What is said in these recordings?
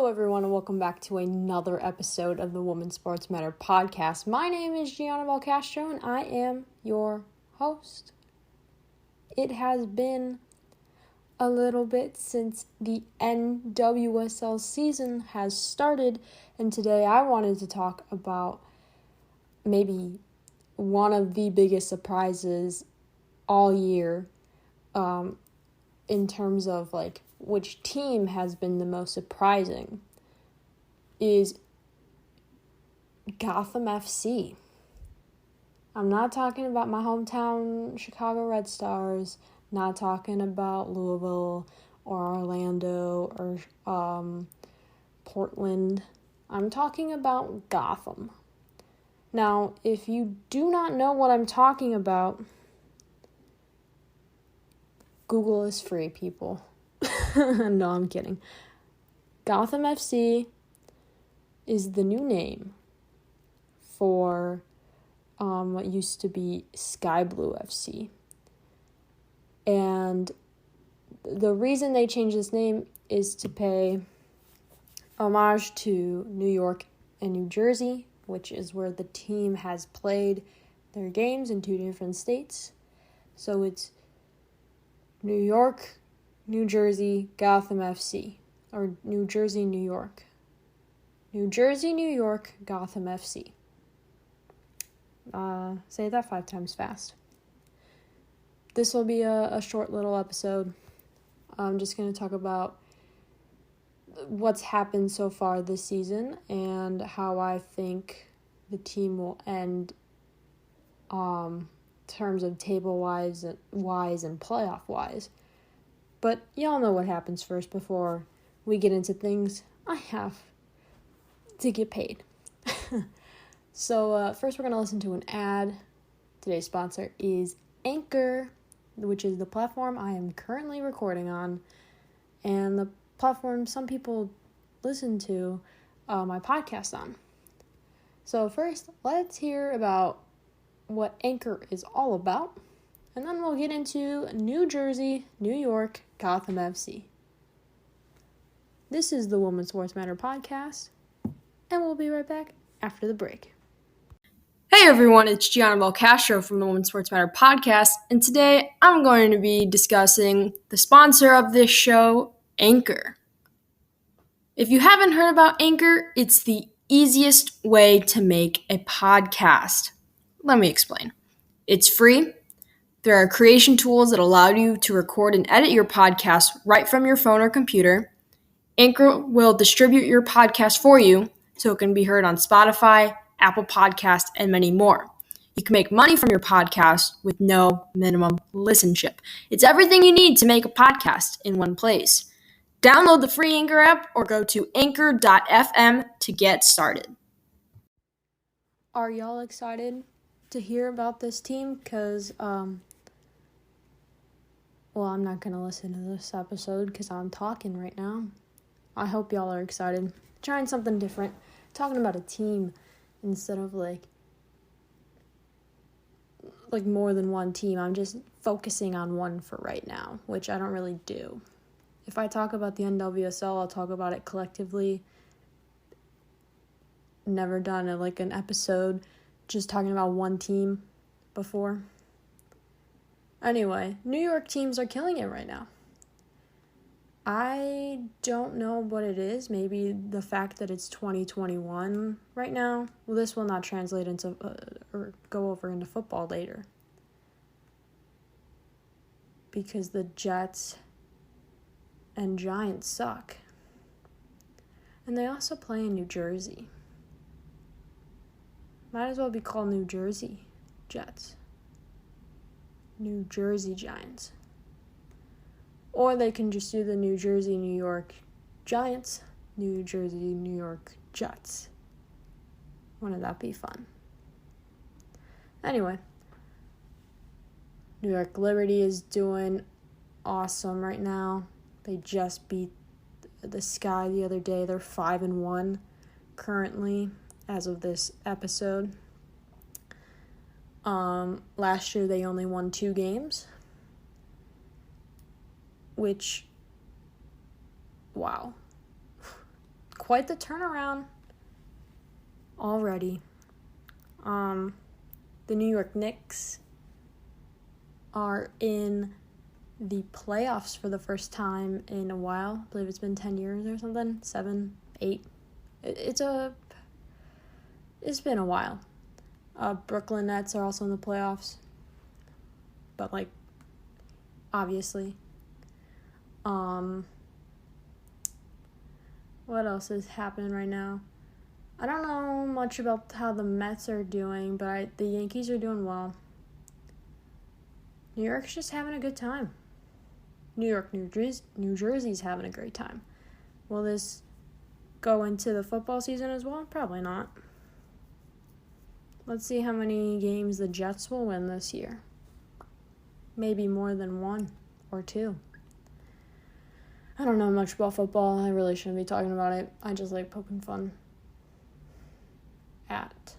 Hello, everyone, and welcome back to another episode of the Women's Sports Matter podcast. My name is Gianna Belcastro, and I am your host. It has been a little bit since the NWSL season has started, and today I wanted to talk about maybe one of the biggest surprises all year in terms of which team has been the most surprising is Gotham FC. I'm not talking about my hometown Chicago Red Stars, not talking about Louisville or Orlando or Portland. I'm talking about Gotham. Now, if you do not know what I'm talking about, Google is free, people. No, I'm kidding. Gotham FC is the new name for what used to be Sky Blue FC. And the reason they changed this name is to pay homage to New York and New Jersey, which is where the team has played their games in two different states. So it's New York, New Jersey, Gotham FC, or New Jersey, New York. New Jersey, New York, Gotham FC. Say that 5 times fast. This will be a short little episode. I'm just going to talk about what's happened so far this season and how I think the team will end terms of table-wise and playoff-wise. But y'all know what happens first before we get into things. I have to get paid. So first we're going to listen to an ad. Today's sponsor is Anchor, which is the platform I am currently recording on, and the platform some people listen to my podcast on. So first, let's hear about what Anchor is all about, and then we'll get into New Jersey, New York, Gotham FC. This is the Women's Sports Matter podcast, and we'll be right back after the break. Hey everyone, it's Gianna Belcastro from the Women's Sports Matter podcast, and today I'm going to be discussing the sponsor of this show, Anchor. If you haven't heard about Anchor, it's the easiest way to make a podcast. Let me explain. It's free. There are creation tools that allow you to record and edit your podcast right from your phone or computer. Anchor will distribute your podcast for you so it can be heard on Spotify, Apple Podcasts, and many more. You can make money from your podcast with no minimum listenership. It's everything you need to make a podcast in one place. Download the free Anchor app or go to anchor.fm to get started. Are y'all excited to hear about this team? Because, I'm not going to listen to this episode because I'm talking right now. I hope y'all are excited. Trying something different. Talking about a team instead of like more than one team. I'm just focusing on one for right now, which I don't really do. If I talk about the NWSL, I'll talk about it collectively. Never done an episode just talking about one team before. Anyway, New York teams are killing it right now. I don't know what it is. Maybe the fact that it's 2021 right now. Well, this will not translate into or go over into football later. Because the Jets and Giants suck. And they also play in New Jersey. Might as well be called New Jersey Jets. New Jersey Giants. Or they can just do the New Jersey, New York Giants, New Jersey, New York Jets. Wouldn't that be fun? Anyway, New York Liberty is doing awesome right now. They just beat the Sky the other day. They're 5-1 currently as of this episode. Last year they only won 2 games. Which, wow, quite the turnaround already. The New York Knicks are in the playoffs for the first time in a while. I believe it's been 10 years or something, 7, 8. It's been a while. Brooklyn Nets are also in the playoffs, but like, obviously. What else is happening right now? I don't know much about how the Mets are doing, but the Yankees are doing well. New York's just having a good time. New Jersey's having a great time. Will this go into the football season as well? Probably not. Let's see how many games the Jets will win this year. Maybe more than 1 or 2. I don't know much about football. I really shouldn't be talking about it. I just like poking fun at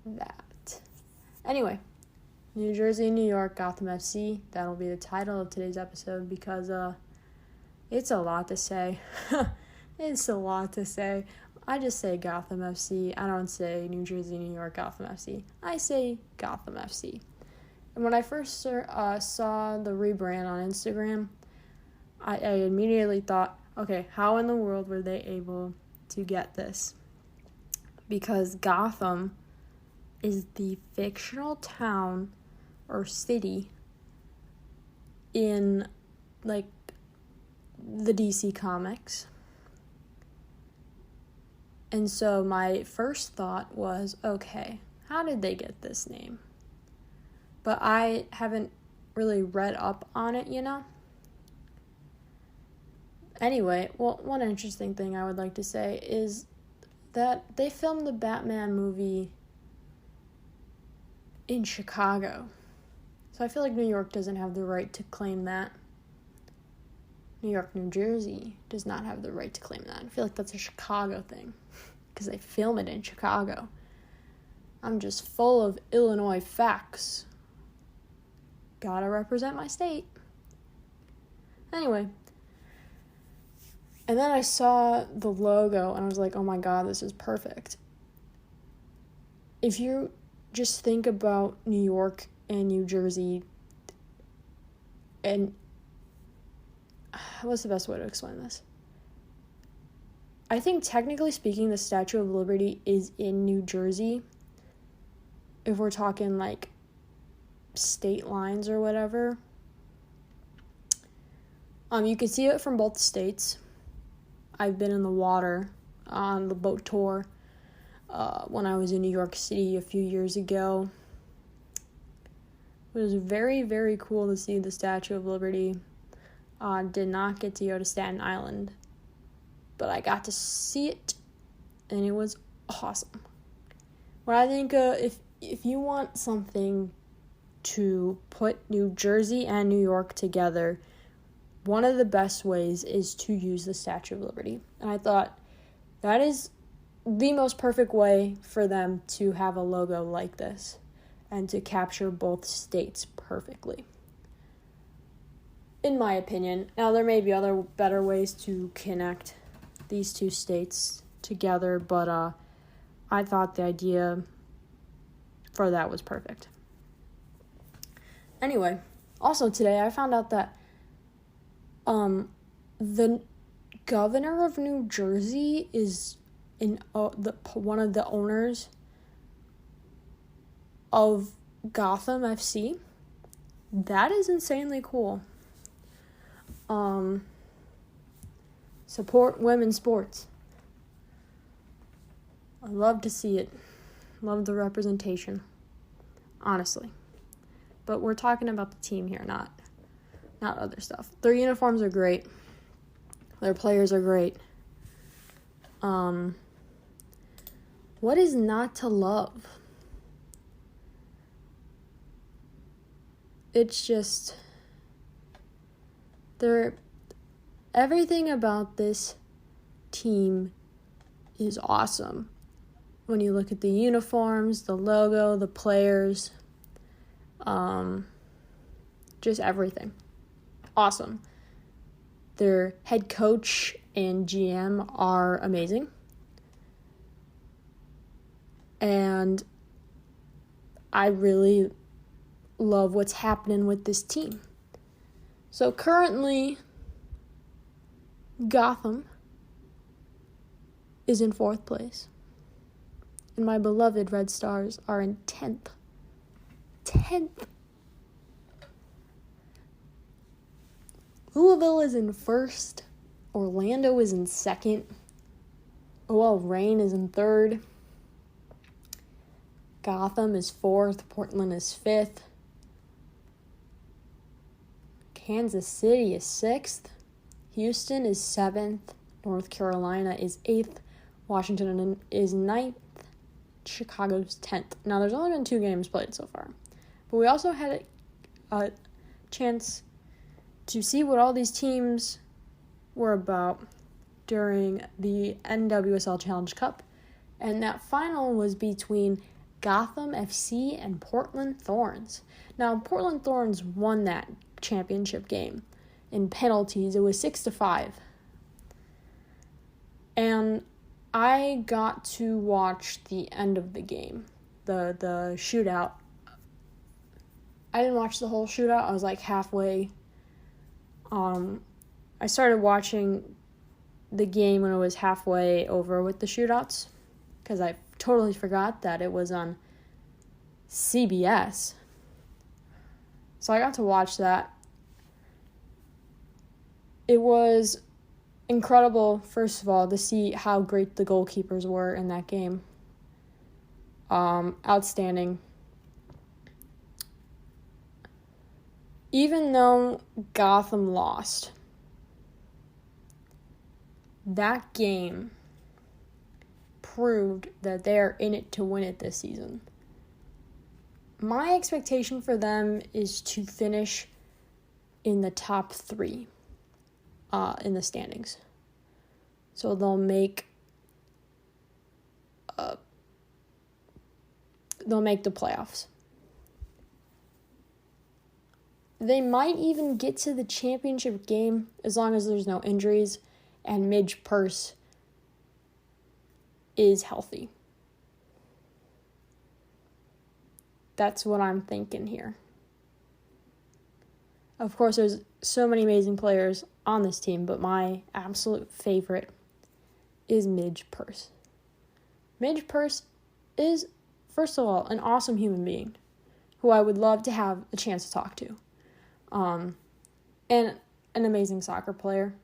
that. Anyway, New Jersey, New York, Gotham FC. That'll be the title of today's episode because it's a lot to say. It's a lot to say. I just say Gotham FC. I don't say New Jersey, New York, Gotham FC. I say Gotham FC. And when I first saw the rebrand on Instagram, I immediately thought, okay, how in the world were they able to get this? Because Gotham is the fictional town or city in, like, the DC comics. And so my first thought was, okay, how did they get this name? But I haven't really read up on it, Anyway, well, one interesting thing I would like to say is that they filmed the Batman movie in Chicago. So I feel like New York doesn't have the right to claim that. New York, New Jersey does not have the right to claim that. I feel like that's a Chicago thing because they film it in Chicago. I'm just full of Illinois facts. Gotta represent my state. Anyway. And then I saw the logo and I was like, oh my god, this is perfect. If you just think about New York and New Jersey, and what's the best way to explain this? I think technically speaking, the Statue of Liberty is in New Jersey. If we're talking like state lines or whatever. You can see it from both states. I've been in the water on the boat tour when I was in New York City a few years ago. It was very, very cool to see the Statue of Liberty. Did not get to go to Staten Island, but I got to see it, and it was awesome. What I think, if you want something to put New Jersey and New York together, one of the best ways is to use the Statue of Liberty. And I thought that is the most perfect way for them to have a logo like this and to capture both states perfectly, in my opinion. Now, there may be other better ways to connect these two states together, but I thought the idea for that was perfect. Anyway, also today I found out that the governor of New Jersey is one of the owners of Gotham FC. That is insanely cool. Support women's sports. I love to see it. Love the representation. Honestly. But we're talking about the team here, not other stuff. Their uniforms are great. Their players are great. What is not to love? It's just everything about this team is awesome. When you look at the uniforms, the logo, the players, just everything. Awesome. Their head coach and GM are amazing. And I really love what's happening with this team. So currently, Gotham is in 4th place. And my beloved Red Stars are in 10th. 10th. Louisville is in 1st. Orlando is in 2nd. Reign is in 3rd. Gotham is 4th. Portland is 5th. Kansas City is 6th. Houston is 7th. North Carolina is 8th. Washington is 9th. Chicago's 10th. Now, there's only been 2 games played so far. But we also had a chance to see what all these teams were about during the NWSL Challenge Cup. And that final was between Gotham FC and Portland Thorns. Now, Portland Thorns won that championship game in penalties. It was 6-5. And I got to watch the end of the game, the shootout. I didn't watch the whole shootout. I was like halfway. I started watching the game when it was halfway over with the shootouts because I totally forgot that it was on CBS. So I got to watch that. It was incredible, first of all, to see how great the goalkeepers were in that game. Outstanding. Even though Gotham lost, that game proved that they're in it to win it this season. My expectation for them is to finish in the top 3 in the standings. So they'll make the playoffs. They might even get to the championship game as long as there's no injuries and Midge Purse is healthy. That's what I'm thinking here. Of course, there's so many amazing players on this team, but my absolute favorite is Midge Purse. Midge Purse is, first of all, an awesome human being who I would love to have a chance to talk to. And an amazing soccer player.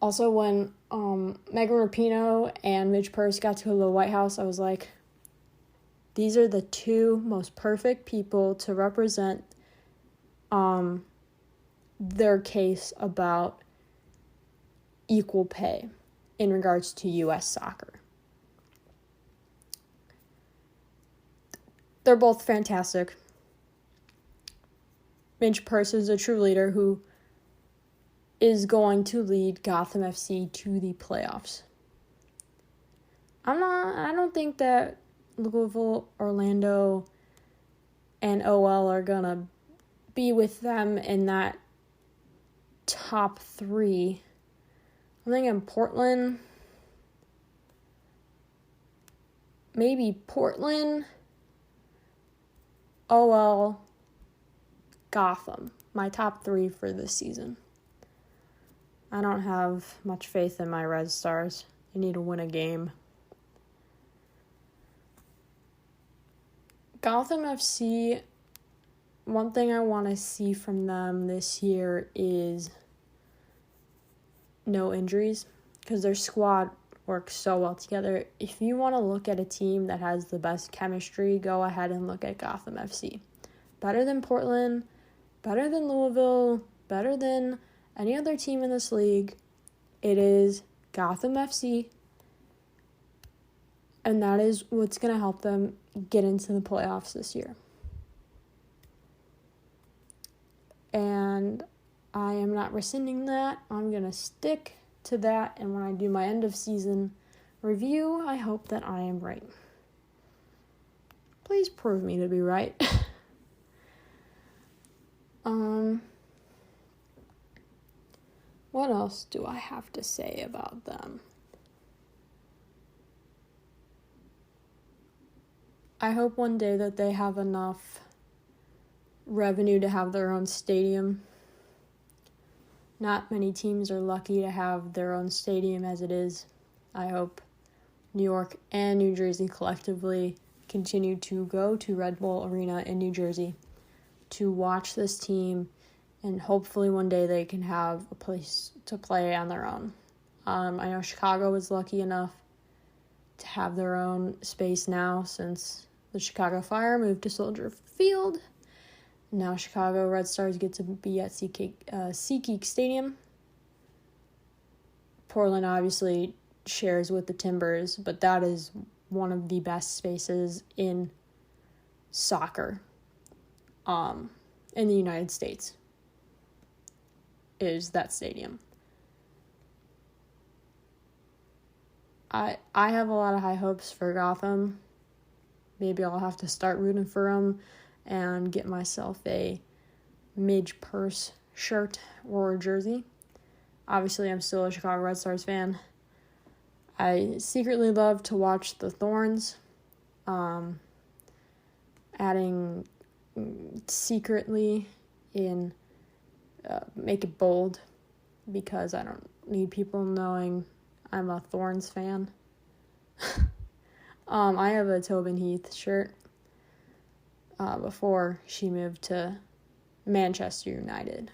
Also, when Megan Rapinoe and Midge Purse got to the White House, I was like, these are the 2 most perfect people to represent their case about equal pay in regards to U.S. soccer. They're both fantastic. Midge Purse is a true leader who is going to lead Gotham FC to the playoffs. I don't think that Louisville, Orlando, and OL are going to be with them in that top 3. I'm thinking Portland. Maybe Portland, OL, Gotham. My top 3 for this season. I don't have much faith in my Red Stars. They need to win a game. Gotham FC, one thing I want to see from them this year is no injuries, because their squad works so well together. If you want to look at a team that has the best chemistry, go ahead and look at Gotham FC. Better than Portland, better than Louisville, better than any other team in this league. It is Gotham FC, and that is what's going to help them get into the playoffs this year. And I am not rescinding that. I'm going to stick to that, and when I do my end of season review, I hope that I am right. Please prove me to be right. What else do I have to say about them? I hope one day that they have enough revenue to have their own stadium. Not many teams are lucky to have their own stadium as it is. I hope New York and New Jersey collectively continue to go to Red Bull Arena in New Jersey to watch this team, and hopefully one day they can have a place to play on their own. I know Chicago was lucky enough to have their own space now since the Chicago Fire moved to Soldier Field. Now Chicago Red Stars get to be at SeaTac Stadium. Portland obviously shares with the Timbers, but that is one of the best spaces in soccer in the United States, is that stadium. I have a lot of high hopes for Gotham. Maybe I'll have to start rooting for them and get myself a Midge Purse shirt or jersey. Obviously, I'm still a Chicago Red Stars fan. I secretly love to watch the Thorns. Adding secretly in make it bold, because I don't need people knowing I'm a Thorns fan. I have a Tobin Heath shirt before she moved to Manchester United.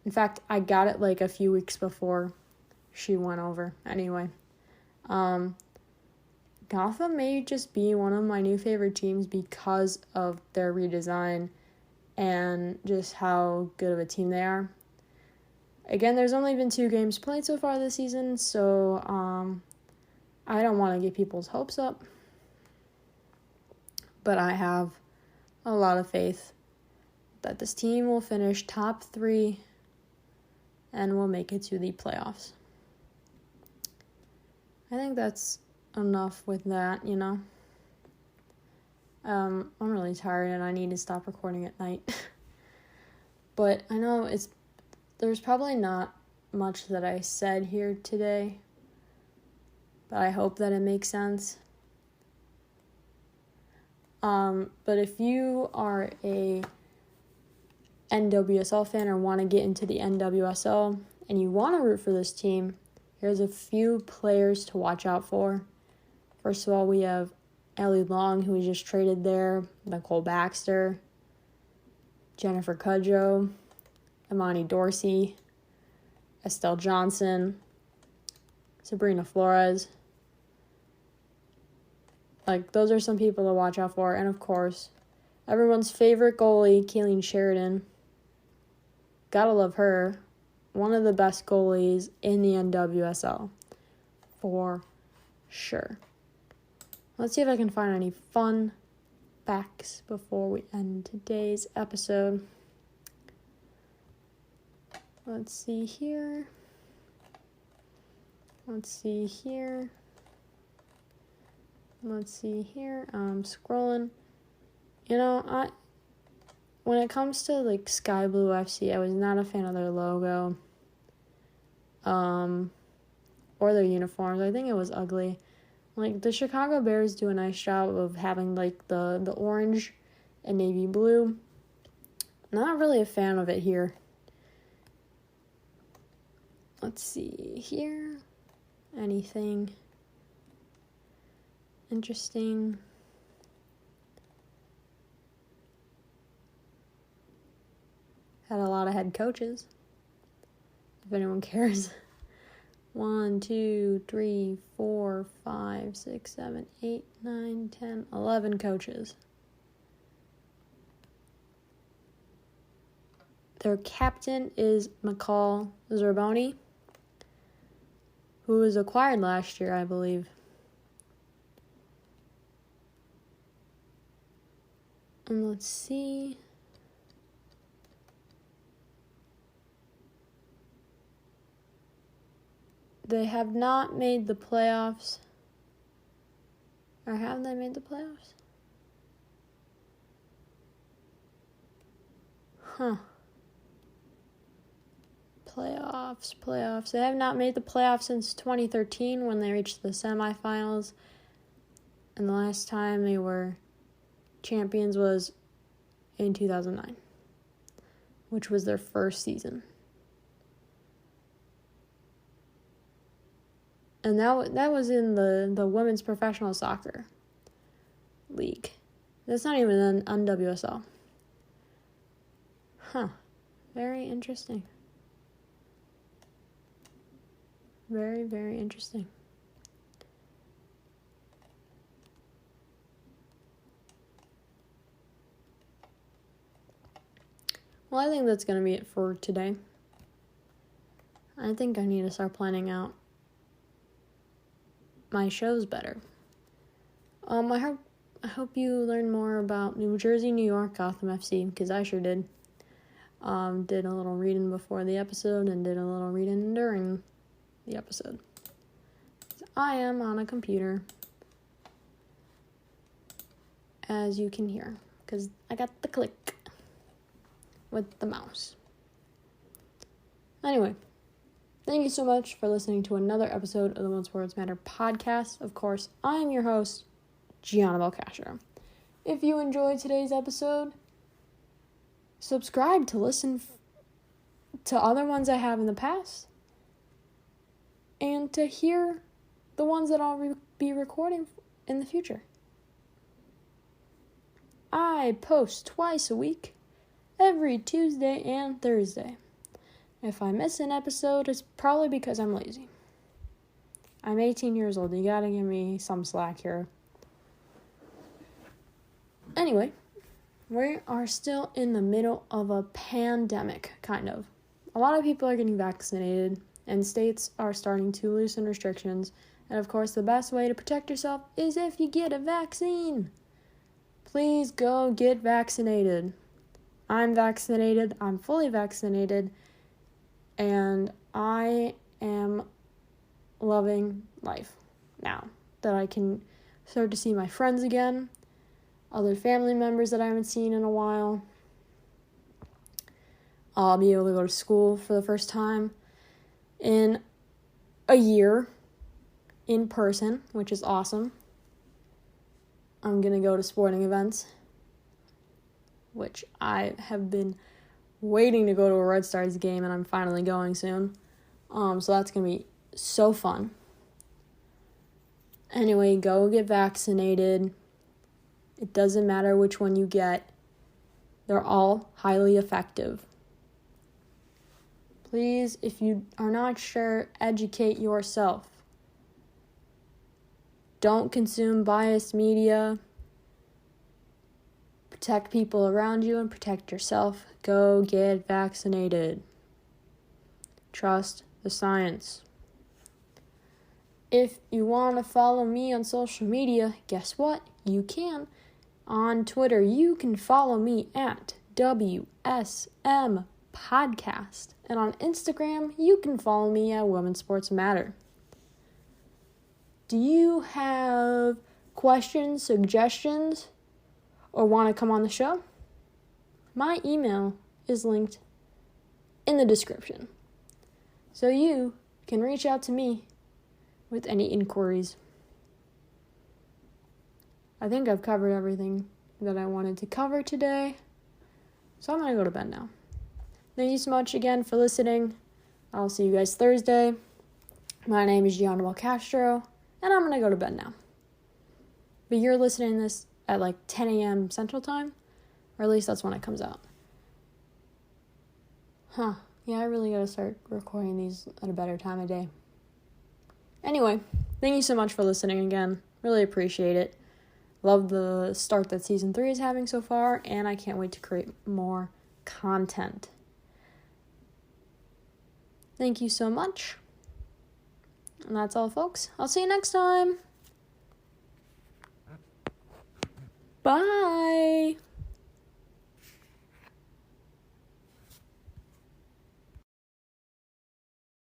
In fact, I got it like a few weeks before she went over. Anyway, Gotham may just be one of my new favorite teams because of their redesign and just how good of a team they are. Again, there's only been 2 games played so far this season, so I don't want to get people's hopes up. But I have a lot of faith that this team will finish top 3 and will make it to the playoffs. I think that's enough with that, you know. I'm really tired and I need to stop recording at night. But I know there's probably not much that I said here today, but I hope that it makes sense. But if you are a NWSL fan or want to get into the NWSL and you want to root for this team, here's a few players to watch out for. First of all, we have Ellie Long, who was just traded there, Nicole Baxter, Jennifer Cudjoe, Imani Dorsey, Estelle Johnson, Sabrina Flores. Like, those are some people to watch out for. And, of course, everyone's favorite goalie, Kayleen Sheridan. Gotta love her. One of the best goalies in the NWSL. For sure. Let's see if I can find any fun facts before we end today's episode. Let's see here. I'm scrolling. You know, when it comes to like Sky Blue FC, I was not a fan of their logo. Or their uniforms. I think it was ugly. Like, the Chicago Bears do a nice job of having like the orange and navy blue. Not really a fan of it here. Let's see here. Anything interesting? Had a lot of head coaches, if anyone cares. 1, 2, 3, 4, 5, 6, 7, 8, 9, 10, 11 coaches. Their captain is McCall Zerboni, who was acquired last year, I believe. And let's see. They have not made the playoffs. Or have they made the playoffs? Playoffs. They have not made the playoffs since 2013 when they reached the semifinals. And the last time they were champions was in 2009, which was their first season. And that was in the women's professional soccer league. That's not even an NWSL. Huh. Very interesting. Very, very interesting. Well, I think that's going to be it for today. I think I need to start planning out my shows better. I hope you learn more about New Jersey, New York, Gotham FC, because I sure did. Did a little reading before the episode and did a little reading during the episode. I am on a computer, as you can hear, because I got the click with the mouse. Anyway, thank you so much for listening to another episode of the One Sports Matter podcast. Of course, I'm your host, Gianna Belcastro. If you enjoyed today's episode, subscribe to listen to other ones I have in the past and to hear the ones that I'll be recording in the future. I post twice a week, every Tuesday and Thursday. If I miss an episode, it's probably because I'm lazy. I'm 18 years old. You gotta give me some slack here. Anyway, we are still in the middle of a pandemic, kind of. A lot of people are getting vaccinated, and states are starting to loosen restrictions. And of course, the best way to protect yourself is if you get a vaccine. Please go get vaccinated. I'm vaccinated. I'm fully vaccinated. And I am loving life now that I can start to see my friends again, other family members that I haven't seen in a while. I'll be able to go to school for the first time in a year in person, which is awesome. I'm going to go to sporting events, which I have been waiting to go to a Red Stars game, and I'm finally going soon. So that's going to be so fun. Anyway, go get vaccinated. It doesn't matter which one you get. They're all highly effective. Please, if you are not sure, educate yourself. Don't consume biased media. Protect people around you and protect yourself. Go get vaccinated. Trust the science. If you want to follow me on social media, guess what? You can. On Twitter, you can follow me at WSM Podcast. And on Instagram, you can follow me at Women's Sports Matter. Do you have questions, suggestions, or want to come on the show? My email is linked in the description, so you can reach out to me with any inquiries. I think I've covered everything that I wanted to cover today, so I'm going to go to bed now. Thank you so much again for listening. I'll see you guys Thursday. My name is Gianna Belcastro, and I'm going to go to bed now. But you're listening to this at like 10 a.m. Central Time, or at least that's when it comes out. Yeah, I really gotta start recording these at a better time of day. Anyway, thank you so much for listening again. Really appreciate it. Love the start that Season 3 is having so far, and I can't wait to create more content. Thank you so much. And that's all, folks. I'll see you next time. Bye.